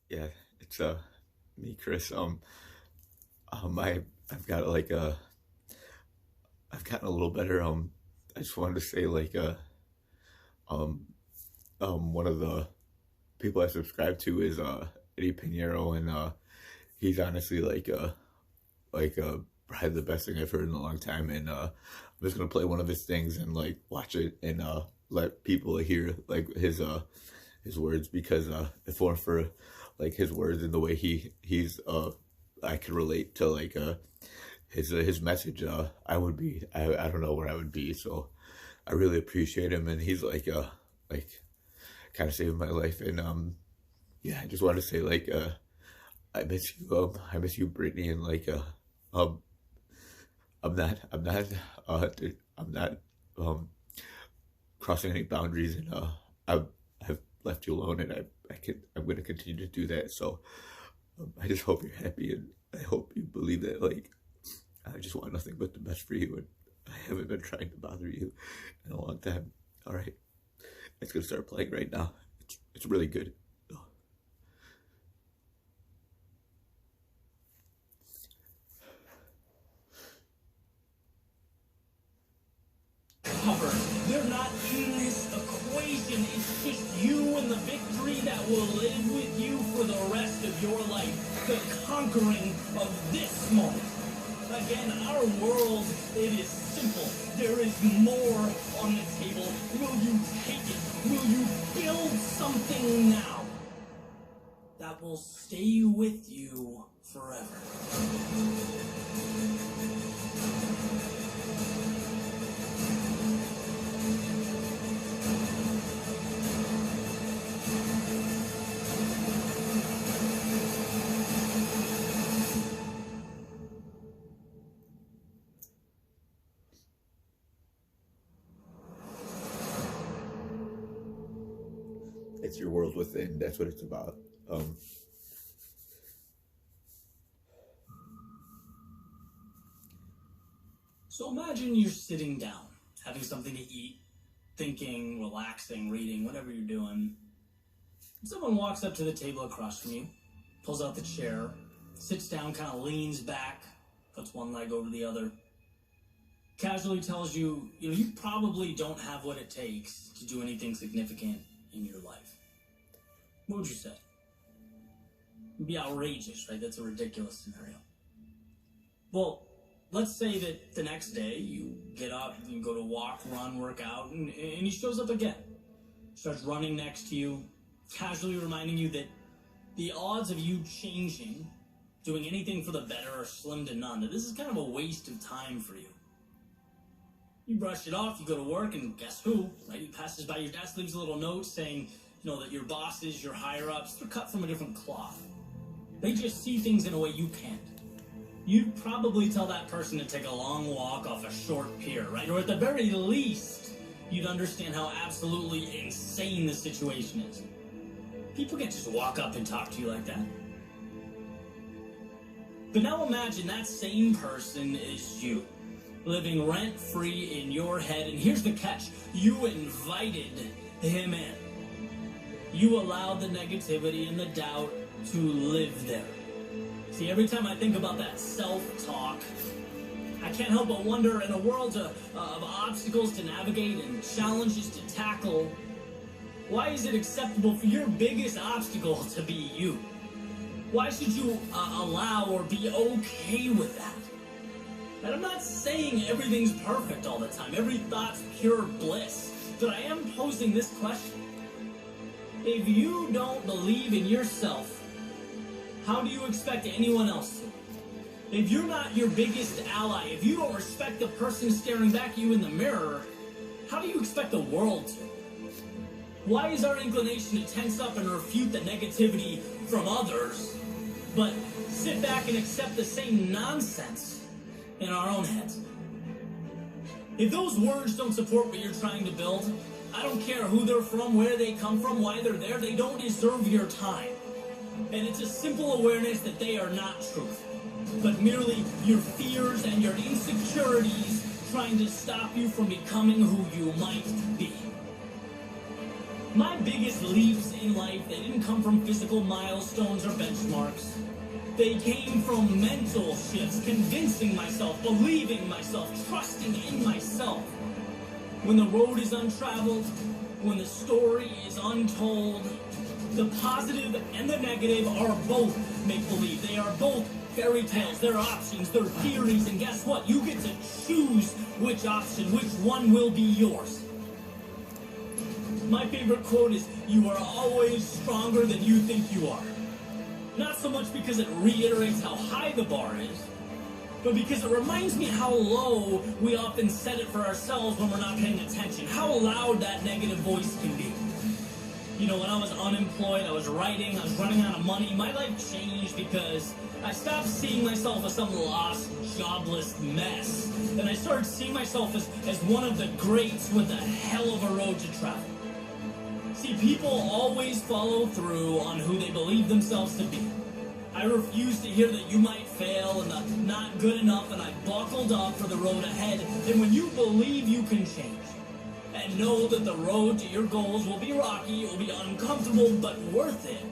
Yeah, it's me, Chris. I've got like I've gotten a little better. I just wanted to say like um one of the people I subscribe to is Eddie Piniero, and he's honestly like probably the best thing I've heard in a long time. And I'm just gonna play one of his things and like watch it and let people hear like his words, because if it weren't for like his words and the way he's I could relate to like his message, I don't know where I would be. So I really appreciate him, and he's like kind of saved my life. And yeah, I just want to say like I miss you, Brittany. And like um I'm not um crossing any boundaries. And I've left you alone, and I'm going to continue to do that. So I just hope you're happy, and I hope you believe that like I just want nothing but the best for you, and I haven't been trying to bother you in a long time. All right, it's gonna start playing right now. It's really good. Cover. They're not in this equation. It's just you and the victory that will live with you for the rest of your life. The conquering of this moment. Again, our world, it is simple. There is more on the table. Will you take it? Will you build something now that will stay with you forever? It's your world within. That's what it's about. So imagine you're sitting down, having something to eat, thinking, relaxing, reading, whatever you're doing. Someone walks up to the table across from you, pulls out the chair, sits down, kind of leans back, puts one leg over the other, casually tells you, you probably don't have what it takes to do anything significant in your life. What would you say? It'd be outrageous, right? That's a ridiculous scenario. Well, let's say that the next day you get up, you go to walk, run, work out, and he shows up again. Starts running next to you, casually reminding you that the odds of you changing, doing anything for the better, are slim to none. That this is kind of a waste of time for you. You brush it off, you go to work, and guess who? Right? He passes by your desk, leaves a little note saying, that your bosses, your higher-ups, they're cut from a different cloth. They just see things in a way you can't. You'd probably tell that person to take a long walk off a short pier, right? Or at the very least, you'd understand how absolutely insane the situation is. People can't just walk up and talk to you like that. But now imagine that same person is you, living rent-free in your head. And here's the catch. You invited him in. You allowed the negativity and the doubt to live there. See, every time I think about that self-talk, I can't help but wonder, in a world of obstacles to navigate and challenges to tackle, why is it acceptable for your biggest obstacle to be you? Why should you allow or be okay with that? And I'm not saying everything's perfect all the time, every thought's pure bliss, but I am posing this question. If you don't believe in yourself, how do you expect anyone else to? If you're not your biggest ally, if you don't respect the person staring back at you in the mirror, how do you expect the world to? Why is our inclination to tense up and refute the negativity from others, but sit back and accept the same nonsense in our own heads? If those words don't support what you're trying to build, I don't care who they're from, where they come from, why they're there, they don't deserve your time. And it's a simple awareness that they are not truth, but merely your fears and your insecurities trying to stop you from becoming who you might be. My biggest leaps in life, they didn't come from physical milestones or benchmarks. They came from mental shifts, convincing myself, believing myself, trusting in myself. When the road is untraveled, when the story is untold, the positive and the negative are both make-believe. They are both fairy tales, they're options, they're theories, and guess what? You get to choose which option, which one will be yours. My favorite quote is, "You are always stronger than you think you are." Not so much because it reiterates how high the bar is, but because it reminds me how low we often set it for ourselves when we're not paying attention, how loud that negative voice can be. You know, when I was unemployed, I was writing, I was running out of money, my life changed because I stopped seeing myself as some lost, jobless mess, and I started seeing myself as one of the greats with a hell of a road to travel. See, people always follow through on who they believe themselves to be. I refused to hear that you might fail and the not good enough, and I buckled up for the road ahead. And when you believe you can change, and know that the road to your goals will be rocky, it will be uncomfortable, but worth it,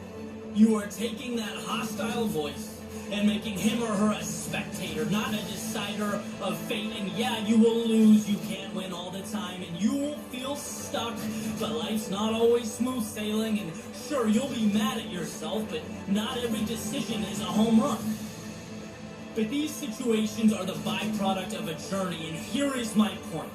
you are taking that hostile voice and making him or her a spectator, not a decider of fate. And yeah, you will lose, you can't win all the time, and you will feel stuck, but life's not always smooth sailing, and sure, you'll be mad at yourself, but not every decision is a home run. But these situations are the byproduct of a journey, and here is my point.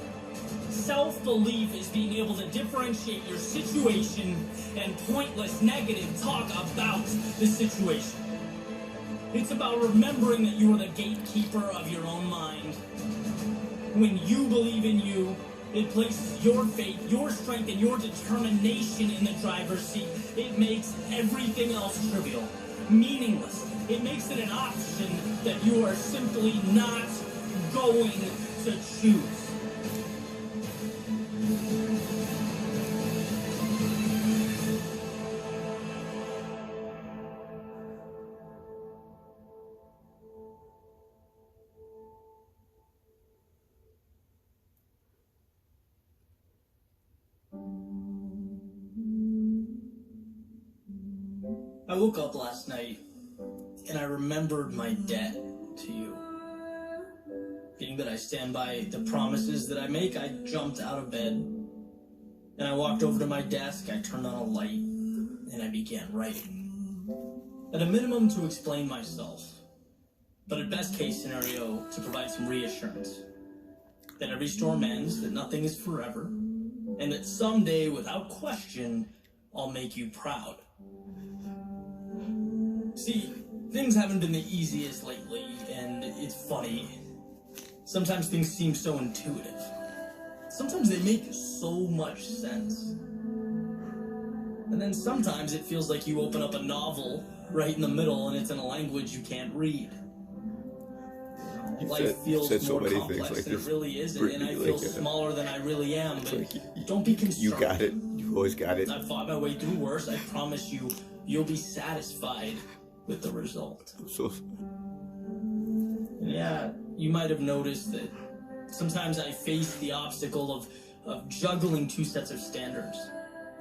Self-belief is being able to differentiate your situation and pointless negative talk about the situation. It's about remembering that you are the gatekeeper of your own mind. When you believe in you, it places your faith, your strength, and your determination in the driver's seat. It makes everything else trivial, meaningless. It makes it an option that you are simply not going to choose. I woke up last night and I remembered my debt to you. Being that I stand by the promises that I make, I jumped out of bed and I walked over to my desk, I turned on a light, and I began writing. At a minimum, to explain myself, but at best case scenario, to provide some reassurance. That every storm ends, that nothing is forever, and that someday, without question, I'll make you proud. See, things haven't been the easiest lately, and it's funny. Sometimes things seem so intuitive. Sometimes they make so much sense. And then sometimes it feels like you open up a novel right in the middle and it's in a language you can't read. Life feels more complex than it really is, and I feel smaller than I really am, but don't be concerned. You got it. You always got it. I've fought my way through worse. I promise you, you'll be satisfied with the result. Yeah, you might have noticed that sometimes I face the obstacle of juggling two sets of standards.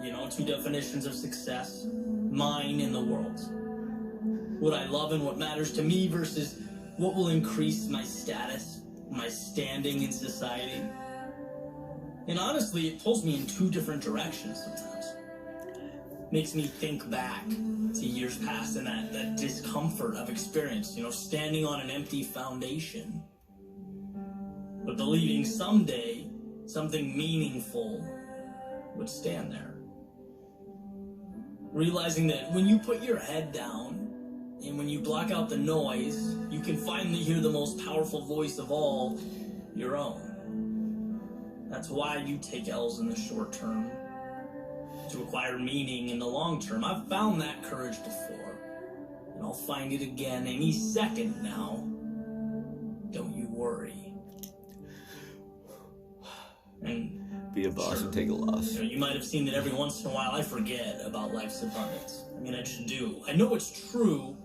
You know, two definitions of success, mine and the world's. What I love and what matters to me versus what will increase my status, my standing in society. And honestly, it pulls me in two different directions sometimes. Makes me think back to years past and that discomfort I've experienced, you know, standing on an empty foundation. But believing someday something meaningful would stand there. Realizing that when you put your head down and when you block out the noise, you can finally hear the most powerful voice of all, your own. That's why you take L's in the short term, to acquire meaning in the long term. I've found that courage before, and I'll find it again any second now. Don't you worry. And be a boss and take a loss. You know, you might have seen that every once in a while I forget about life's abundance. I mean, I just do. I know it's true,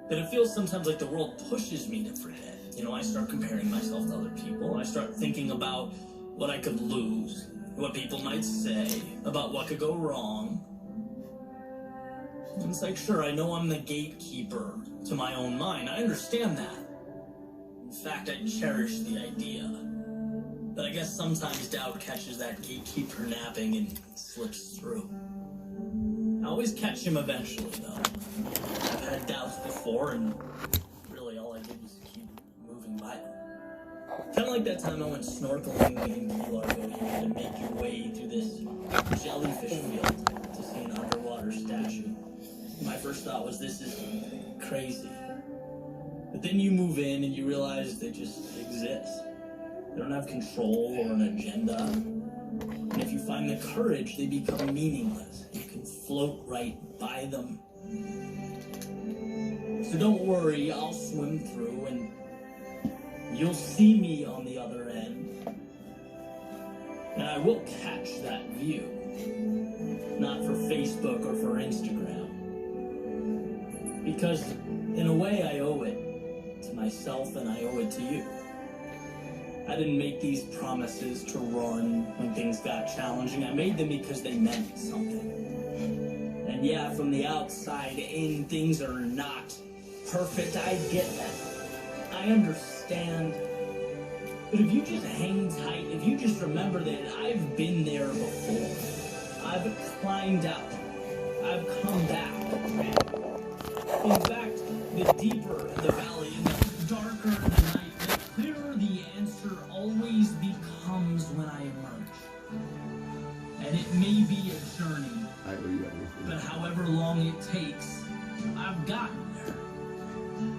but it feels sometimes like the world pushes me to forget. You know, I start comparing myself to other people. I start thinking about what I could lose what people might say, about what could go wrong. And it's like, sure, I know I'm the gatekeeper to my own mind. I understand that. In fact, I cherish the idea. But I guess sometimes doubt catches that gatekeeper napping and slips through. I always catch him eventually, though. I've had doubts before, and really all I did was keep moving by them. Kind of like that time I went snorkeling in Key Largo here to make your way through this jellyfish field to see an underwater statue. My first thought was, this is crazy. But then you move in and you realize they just exist. They don't have control or an agenda. And if you find the courage, they become meaningless. You can float right by them. So don't worry, I'll swim through and you'll see me on the other end. And I will catch that view. Not for Facebook or for Instagram. Because in a way I owe it to myself and I owe it to you. I didn't make these promises to run when things got challenging. I made them because they meant something. And yeah, from the outside in, things are not perfect. I get that. I understand. But if you just hang tight, if you just remember that I've been there before. I've climbed out. I've come back. In fact, the deeper the valley and the darker the night, the clearer the answer always becomes when I emerge. And it may be a journey, but however long it takes, I've gotten there.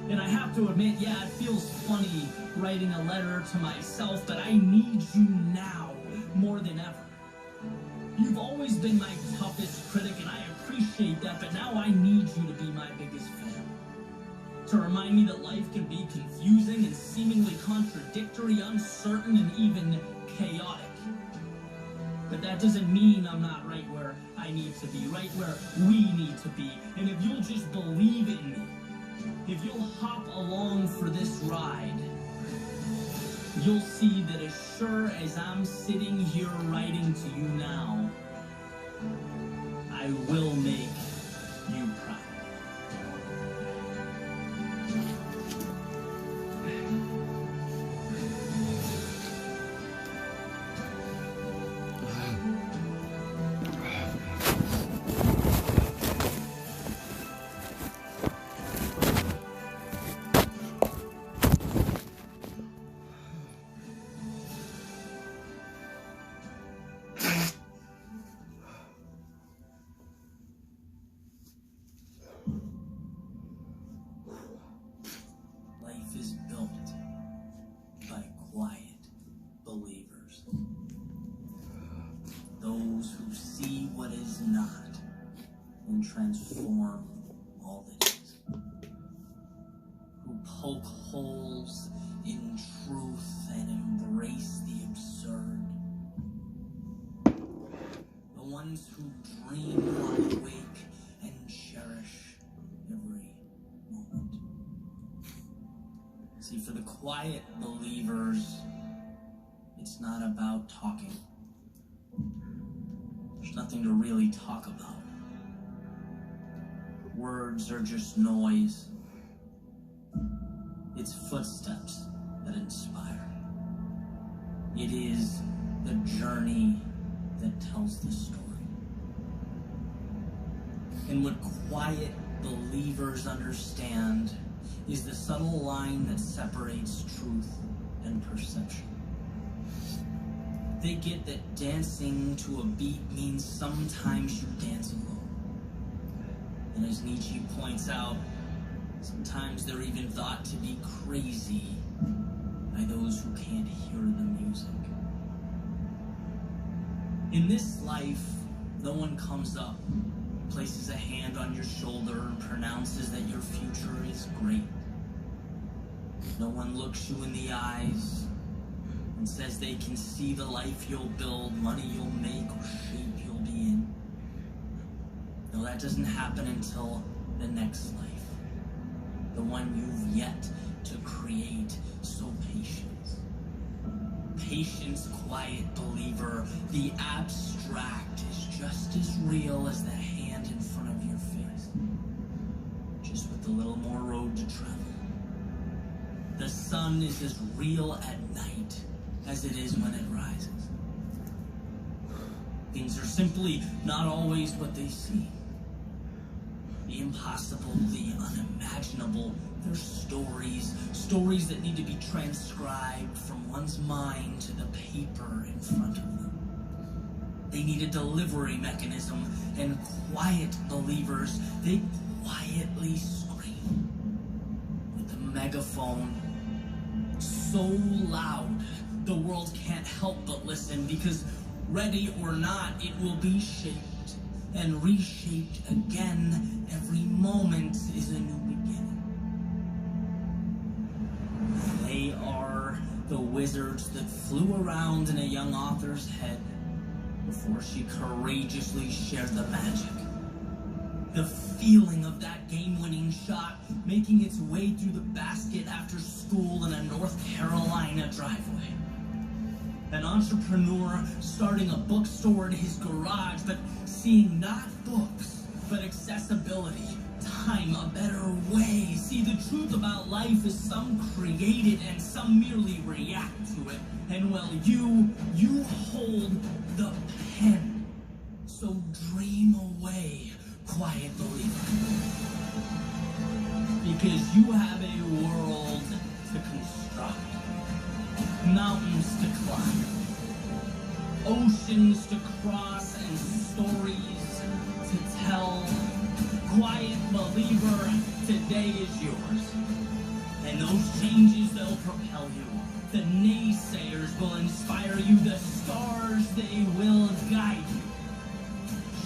And I have to admit, yeah, it feels funny writing a letter to myself, but I need you now more than ever. You've always been my toughest critic, and I appreciate that, but now I need you to be my biggest fan. To remind me that life can be confusing and seemingly contradictory, uncertain, and even chaotic. But that doesn't mean I'm not right where I need to be, right where we need to be. And if you'll just believe in me, if you'll hop along for this ride, you'll see that as sure as I'm sitting here writing to you now, I will make you proud. Life is built by quiet believers. Those who see what is not and transform all that is. Who poke holes in truth and embrace the absurd. The ones who dream wide awake and cherish every moment. See, for the quiet believers, it's not about talking. There's nothing to really talk about. Words are just noise. It's footsteps that inspire. It is the journey that tells the story. And what quiet believers understand is the subtle line that separates truth and perception. They get that dancing to a beat means sometimes you dance alone. And as Nietzsche points out, sometimes they're even thought to be crazy by those who can't hear the music. In this life, no one comes up, places a hand on your shoulder, and pronounces that your future is great. No one looks you in the eyes and says they can see the life you'll build, money you'll make, or shape you'll be in. No, that doesn't happen until the next life, the one you've yet to create. So patience, quiet believer, the abstract is just as real as the hand in front of your face, just with a little more road to travel. The sun is as real at night as it is when it rises. Things are simply not always what they seem. The impossible, the unimaginable, they're stories that need to be transcribed from one's mind to the paper in front of them. They need a delivery mechanism, and quiet believers, they quietly scream with a megaphone so loud the world can't help but listen, because ready or not, it will be shaped and reshaped again. Every moment is a new beginning. They are the wizards that flew around in a young author's head before she courageously shared the magic. The feeling of that game-winning shot making its way through the basket after school in a North Carolina driveway. An entrepreneur starting a bookstore in his garage, but seeing not books, but accessibility, time, a better way. See, the truth about life is some create it and some merely react to it. And well, you hold the pen. So dream away, quiet believer. Because you have a world to construct. Mountains to climb, oceans to cross, and stories to tell. Quiet believer, today is yours. And those changes, they'll propel you. The naysayers will inspire you. The stars, they will guide you.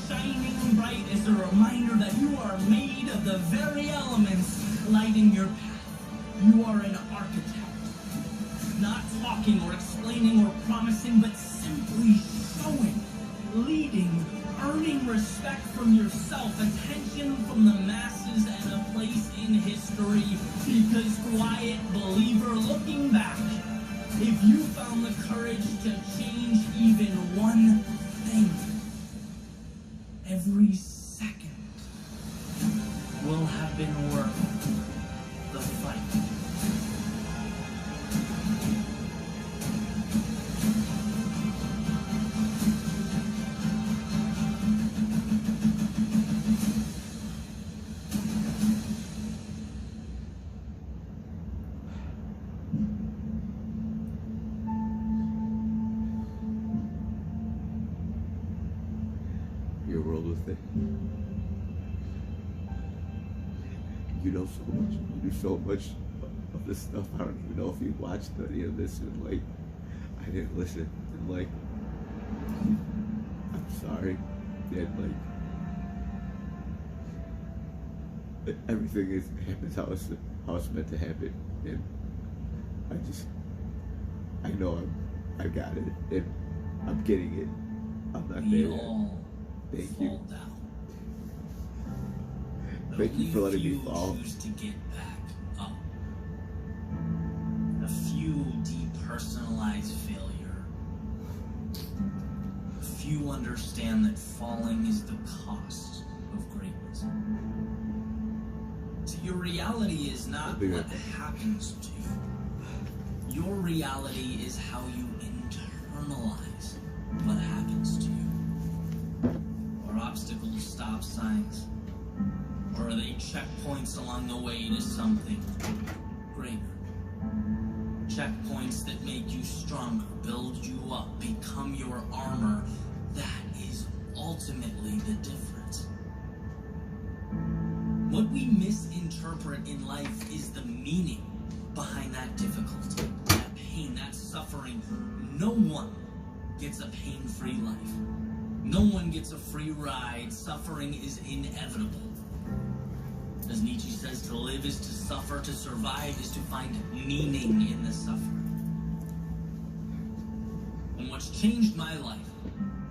Shining bright is a reminder that you are made of the very elements lighting your path. You are an architect. Not talking or explaining or promising, but simply showing, leading, earning respect from yourself, attention from the masses, and a place in history. Because quiet believer, looking back, if you found the courage to change even one thing, every second will have been worth the fight. Your world with it. You know so much. You do so much of this stuff. I don't even know if you watched any of this, and like, I didn't listen. And like, I'm sorry. And like, everything happens how it's meant to happen. And I know I got it, and I'm getting it. I'm not there yet. Thank you. Thank you for letting me fall. Choose to get back up. A few depersonalize failure. A few understand that falling is the cost of greatness. So your reality is not what happens to you. Your reality is how you internalize what happens to you. Obstacles, stop signs, or are they checkpoints along the way to something greater? Checkpoints that make you stronger, build you up, become your armor. That is ultimately the difference. What we misinterpret in life is the meaning behind that difficulty, that pain, that suffering. No one gets a pain-free life. No one gets a free ride. Suffering is inevitable. As Nietzsche says, to live is to suffer, to survive is to find meaning in the suffering. And what's changed my life,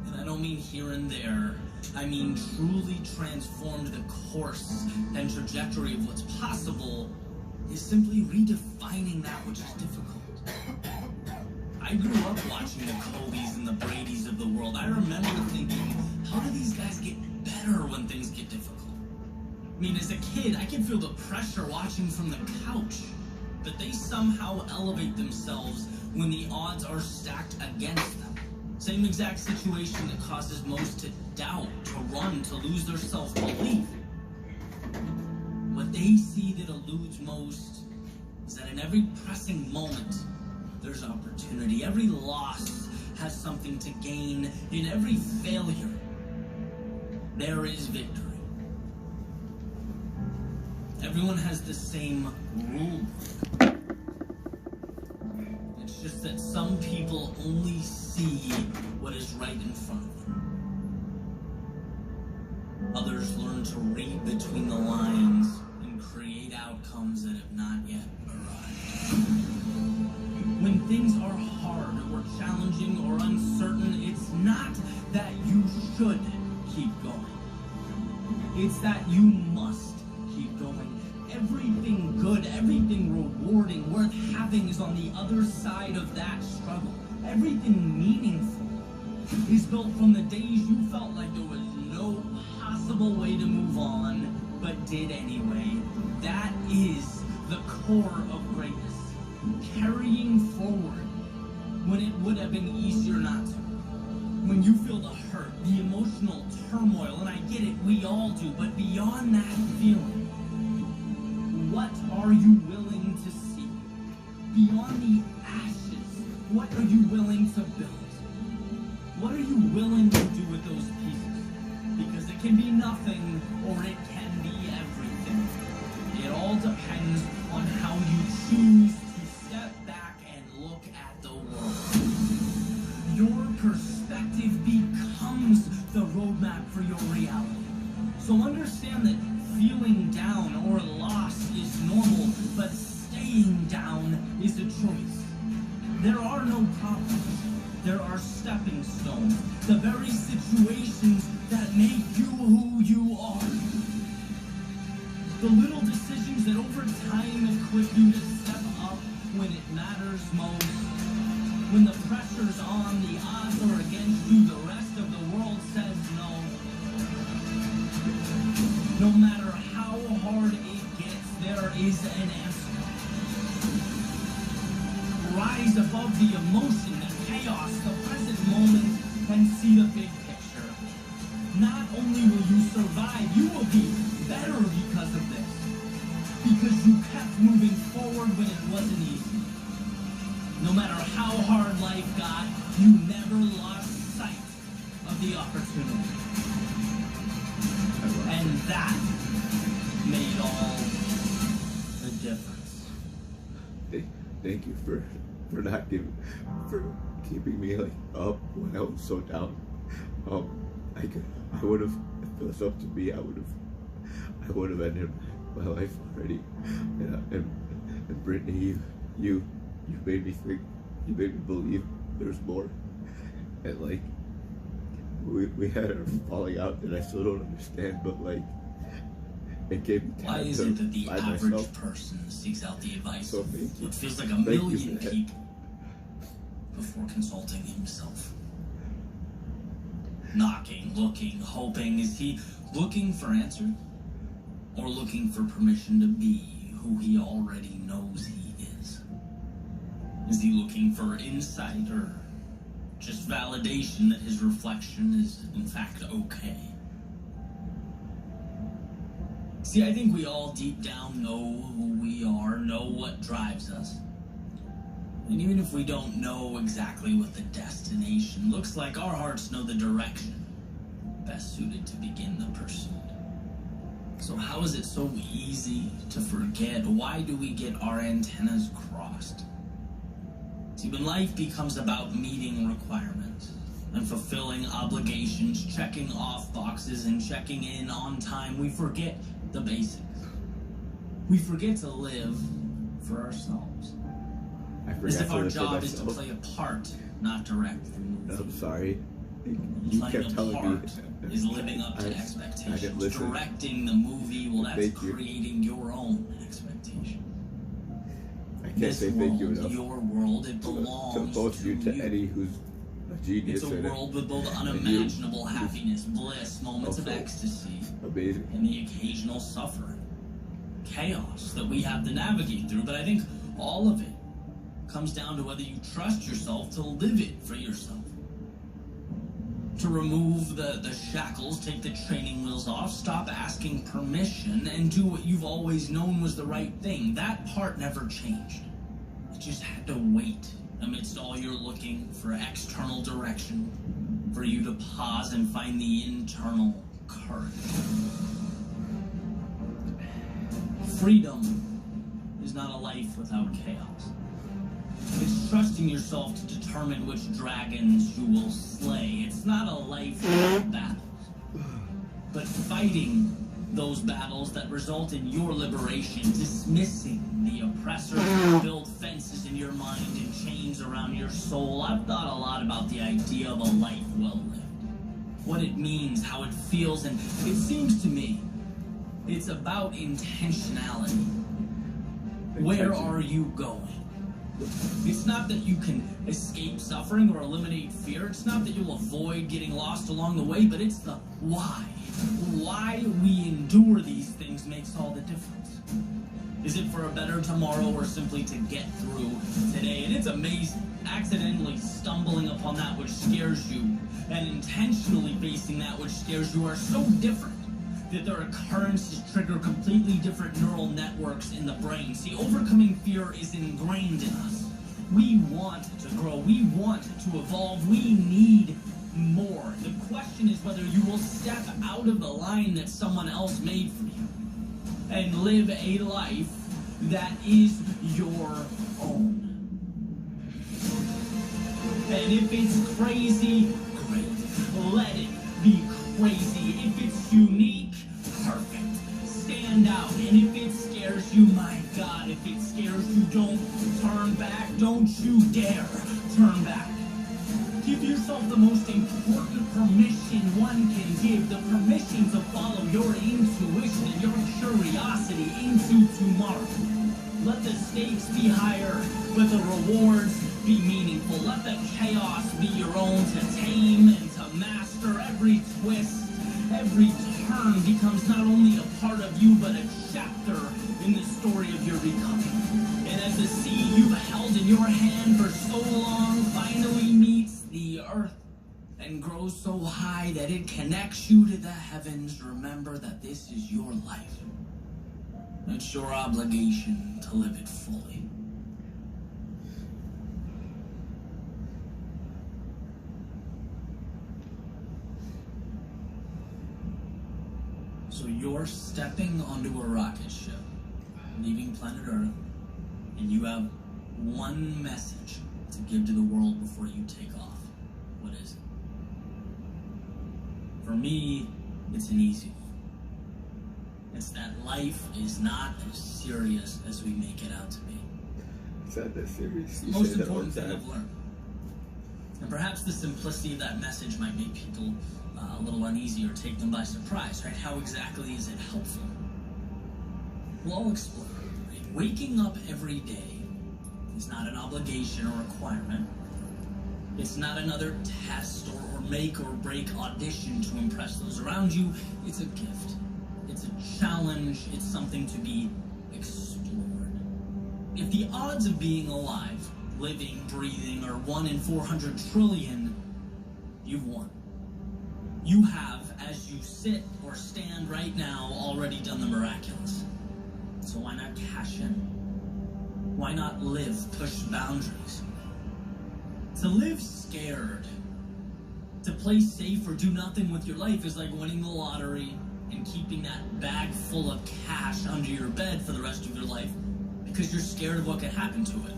and I don't mean here and there, I mean truly transformed the course and trajectory of what's possible, is simply redefining that which is difficult. I grew up watching the Kobes and the Bradys of the world. I remember thinking, how do these guys get better when things get difficult? I mean, as a kid, I can feel the pressure watching from the couch, but they somehow elevate themselves when the odds are stacked against them. Same exact situation that causes most to doubt, to run, to lose their self-belief. What they see that eludes most is that in every pressing moment, there's opportunity. Every loss has something to gain. In every failure, there is victory. Everyone has the same rule. It's just that some people only see what is right in front of them. Others learn to read between the lines and create outcomes that have not yet arrived. When things are hard or challenging or uncertain, it's not that you should keep going. It's that you must keep going. Everything good, everything rewarding, worth having is on the other side of that struggle. Everything meaningful is built from the days you felt like there was no possible way to move on, but did anyway. That is the core of greatness. Carrying forward when it would have been easier not to. When you feel the hurt, the emotional turmoil, and I get it, we all do, but beyond that feeling, what are you willing to see? Beyond the ashes, what are you willing to build? What are you willing to do with those pieces? Because it can be nothing or it can be everything. It all depends on how you choose to step back and look at the world. Your perspective becomes the roadmap for your reality. So understand that feeling down or lost is normal, but staying down is a choice. There are no problems. There are stepping stones. The very situations that make you who you are. The little decisions that over time equip you to step up when it matters most. When the pressure's on, the odds are against you, the rest of the world says no. No matter how hard it gets, there is an answer. Rise above the emotion, the chaos, the present moment, and see the big picture. Not only will you survive, you will be better because of this. Because you kept moving forward when it wasn't easy. No matter how hard life got, you never lost sight of the opportunity. And that made all the difference. Thank you for not keeping me like up when I was so down. I would have, if it was up to me, I would have ended my life already. And Brittany, you made me think, you made me believe there's more. And like, we had a falling out that I still don't understand, but like, it gave me time. Why is it that the average person seeks out the advice of what feels like a million people before consulting himself? Knocking, looking, hoping. Is he looking for answers? Or looking for permission to be who he already knows he is? Is he looking for insight or just validation that his reflection is in fact okay? See, I think we all deep down know who we are, know what drives us. And even if we don't know exactly what the destination looks like, our hearts know the direction best suited to begin the pursuit. So how is it so easy to forget? Why do we get our antennas crossed? See, when life becomes about meeting requirements and fulfilling obligations, checking off boxes and checking in on time, we forget the basics. We forget to live for ourselves. As if our job is to play a part, not direct the movie. I'm sorry. You kept telling me is living up to expectations. Directing the movie, well, that's creating your own expectation. can't say thank you enough your world, it to belongs both of you, to you. Eddie, who's a genius. It's a world with both unimaginable happiness, bliss, moments of ecstasy, amazing, and the occasional suffering, chaos that we have to navigate through. But I think all of it comes down to whether you trust yourself to live it for yourself. To remove the shackles, take the training wheels off, stop asking permission, and do what you've always known was the right thing. That part never changed. It just had to wait amidst all your looking for external direction, for you to pause and find the internal courage. Freedom is not a life without chaos. It's trusting yourself to determine which dragons you will slay. It's not a life without battles, but fighting those battles that result in your liberation, dismissing the oppressors who build fences in your mind and chains around your soul. I've thought a lot about the idea of a life well lived, what it means, how it feels, and it seems to me it's about intentionality. Where are you going? It's not that you can escape suffering or eliminate fear. It's not that you'll avoid getting lost along the way, but it's the why. Why we endure these things makes all the difference. Is it for a better tomorrow or simply to get through today? And it's amazing. Accidentally stumbling upon that which scares you and intentionally facing that which scares you are so different that their occurrences trigger completely different neural networks in the brain. See, overcoming fear is ingrained in us. We want to grow. We want to evolve. We need more. The question is whether you will step out of the line that someone else made for you and live a life that is your own. And if it's crazy, great. Let it be crazy. If it's unique, perfect. Stand out. And if it scares you, my God, if it scares you, don't turn back. Don't you dare turn back. Give yourself the most important permission one can give, the permission to follow your intuition and your curiosity into tomorrow. Let the stakes be higher, but the rewards be meaningful. Let the chaos be your own to tame and to master. Every twist, every turn becomes not only a part of you, but a chapter in the story of your becoming. And as the seed you've held in your hand for so long finally meets the earth and grows so high that it connects you to the heavens, remember that this is your life. It's your obligation to live it fully. So you're stepping onto a rocket ship, leaving planet Earth, and you have one message to give to the world before you take off. What is it? For me, it's an easy one. It's that life is not as serious as we make it out to be. It's not that serious. It's the most important thing I've learned. And perhaps the simplicity of that message might make people a little uneasy or take them by surprise, right? How exactly is it helpful? Well, I'll explain. Right? Waking up every day is not an obligation or requirement. It's not another test or make or break audition to impress those around you. It's a gift. It's a challenge. It's something to be explored. If the odds of being alive, living, breathing are 1 in 400 trillion, you've won. You have, as you sit or stand right now, already done the miraculous. So why not cash in? Why not live, push boundaries? To live scared, to play safe or do nothing with your life is like winning the lottery and keeping that bag full of cash under your bed for the rest of your life because you're scared of what could happen to it.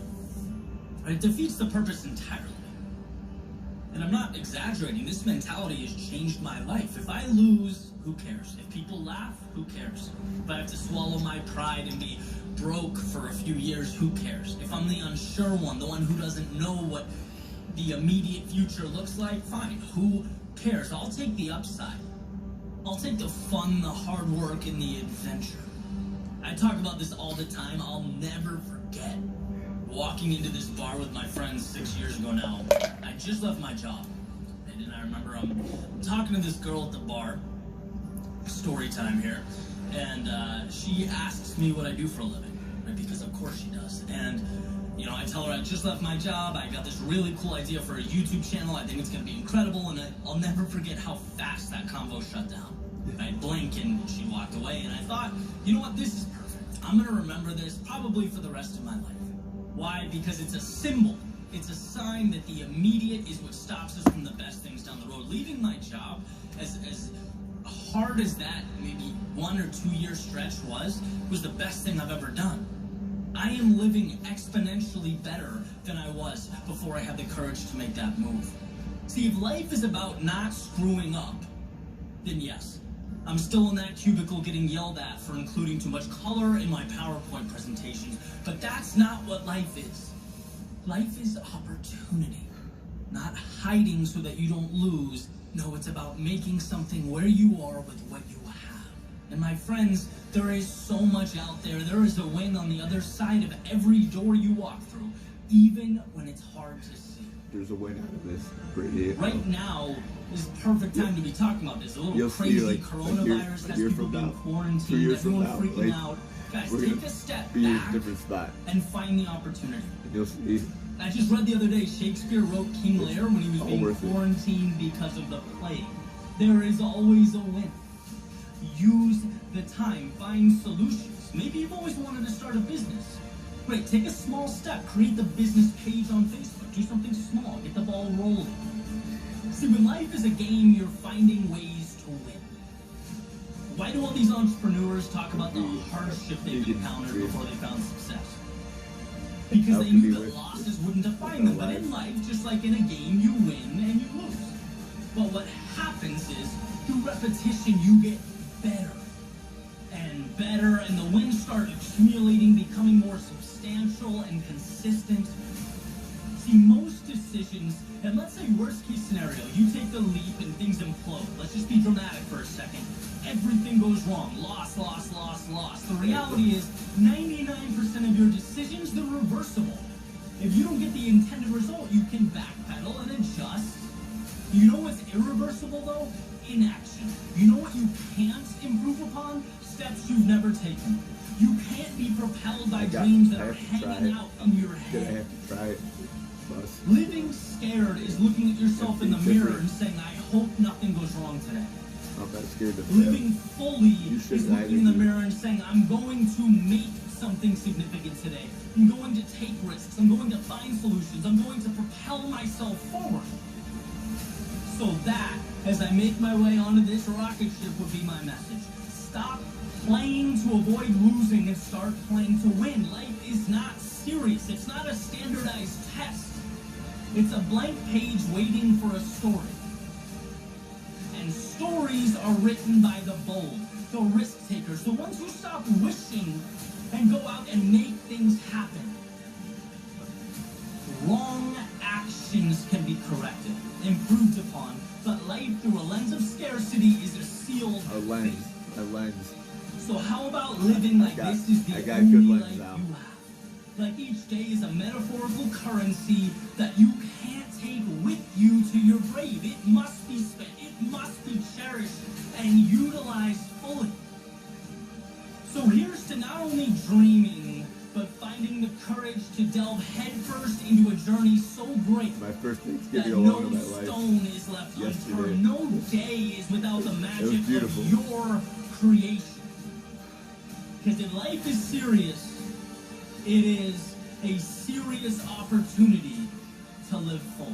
Right? It defeats the purpose entirely. And I'm not exaggerating, this mentality has changed my life. If I lose, who cares? If people laugh, who cares? If I have to swallow my pride and be broke for a few years, who cares? If I'm the unsure one, the one who doesn't know what the immediate future looks like, fine, who cares? I'll take the upside. I'll take the fun, the hard work, and the adventure. I talk about this all the time. I'll never forget walking into this bar with my friends 6 years ago now. I just left my job. And I remember I'm talking to this girl at the bar. Story time here. And she asks me what I do for a living. Right? Because of course she does. And, you know, I tell her I just left my job. I got this really cool idea for a YouTube channel. I think it's going to be incredible. And I'll never forget how fast that convo shut down. I blink and she walked away. And I thought, you know what? This is perfect. I'm going to remember this probably for the rest of my life. Why? Because it's a symbol. It's a sign that the immediate is what stops us from the best things down the road. Leaving my job, as hard as that maybe 1 or 2 year stretch was the best thing I've ever done. I am living exponentially better than I was before I had the courage to make that move. See, if life is about not screwing up, then yes, I'm still in that cubicle getting yelled at for including too much color in my PowerPoint presentations, but that's not what life is. Life is opportunity, not hiding so that you don't lose. No, it's about making something where you are with what you have. And my friends, there is so much out there. There is a win on the other side of every door you walk through, even when it's hard to see. There's a win out of this, Brittany. Right now is the perfect time to be talking about this. A little crazy coronavirus has people being quarantined, everyone freaking out. Guys, take a step back and find the opportunity. You'll see. I just read the other day, Shakespeare wrote King Lear when he was being quarantined because of the plague. There is always a win. Use the time, find solutions. Maybe you've always wanted to start a business. Great, take a small step, create the business page on Facebook. Do something small, get the ball rolling. See, when life is a game, you're finding ways to win. Why do all these entrepreneurs talk about the hardship they've encountered before they found success? Because they knew that losses wouldn't define them. But in life, just like in a game, you win and you lose. But what happens is, through repetition, you get better and better, and the wins start accumulating, becoming more substantial and consistent. See, most decisions, and let's say worst case scenario, you take the leap and things implode. Let's just be dramatic for a second. Everything goes wrong. Loss, loss, loss, loss. The reality is 99% of your decisions, they're reversible. If you don't get the intended result, you can backpedal and adjust. You know what's irreversible though? Inaction. You know what you can't improve upon? Steps you've never taken. You can't be propelled by dreams that are hanging out in your head. I have to try it. Living scared is looking at yourself in the mirror and saying, I hope nothing goes wrong today. I'm not scared to Living fully is looking in the mirror and saying, I'm going to make something significant today. I'm going to take risks. I'm going to find solutions. I'm going to propel myself forward. So that, as I make my way onto this rocket ship, would be my message. Stop playing to avoid losing and start playing to win. Life is not serious. It's not a standardized test. It's a blank page waiting for a story. And stories are written by the bold, the risk takers, the ones who stop wishing and go out and make things happen. Wrong actions can be corrected, improved upon, but life through a lens of scarcity is a sealed fate. A lens. So how about living like this is the only life you have? Like each day is a metaphorical currency that you can't take with you to your grave. It must be spent, it must be cherished and utilized fully. So here's to not only dreaming, but finding the courage to delve headfirst into a journey so great my first Thanksgiving that alone no in my life. stone is left unturned. No day is without the magic of your creation. Because if life is serious, it is a serious opportunity to live full.